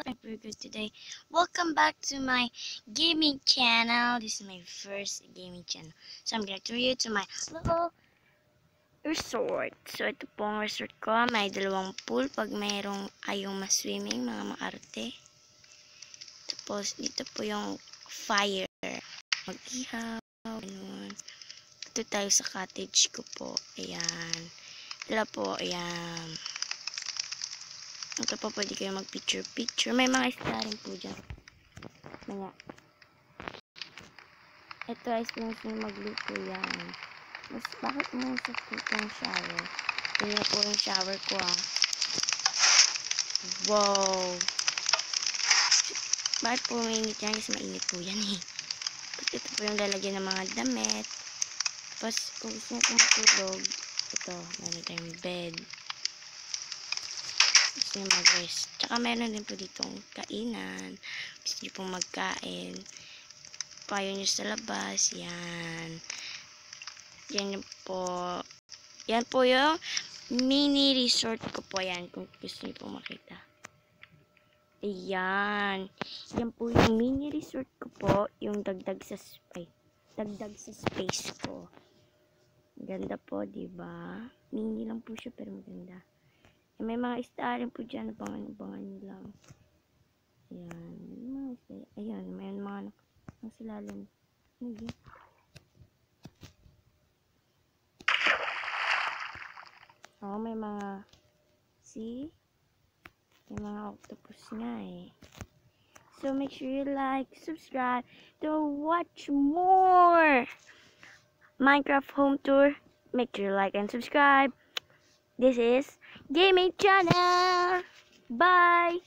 I'm very good today. Welcome back to my gaming channel. This is my first gaming channel. So I'm gonna tour you to my little resort. So ito po ang resort ko. May dalawang pool pag mayroong ayong ma-swimming, mga maarte. Tapos dito po yung fire. Mag-ihaw. Ganun. Ito tayo sa cottage ko po. Ayan. Dala po, ayan. Ito po, pwede kayo mag-picture-picture. May mga isla rin po dyan. Mga. Ito ay lang magluto yan. Mas, bakit mo sa putong shower? Tingnan po yung shower ko ah. Wow! Bakit po mainit yan? Kasi mainit po yan eh. Tapos ito po yung lalagyan ng mga damit. Tapos kung gusto nyo po matulog, ito, meron tayong bed. Gusto nyo mag-rest. Tsaka meron din po ditong kainan. Gusto nyo pong magkain. Payo nyo sa labas. Yan. Yan po. Yan po yung mini resort ko po. Yan. Kung gusto nyo pong makita. Ayan. Yan po yung mini resort ko po. Yung dagdag sa space ko. Ganda po, diba? Mini lang po siya pero maganda. May mga isda rin po dyan. Abangan nyo lang. Ayan. Mga isda. Ayan. May mga nasa lalim. Hindi. Oh, may mga see? May mga octopus nga eh. So, make sure you like, subscribe to watch more Minecraft home tour. Make sure you like and subscribe. This is Gaming Channel. Bye!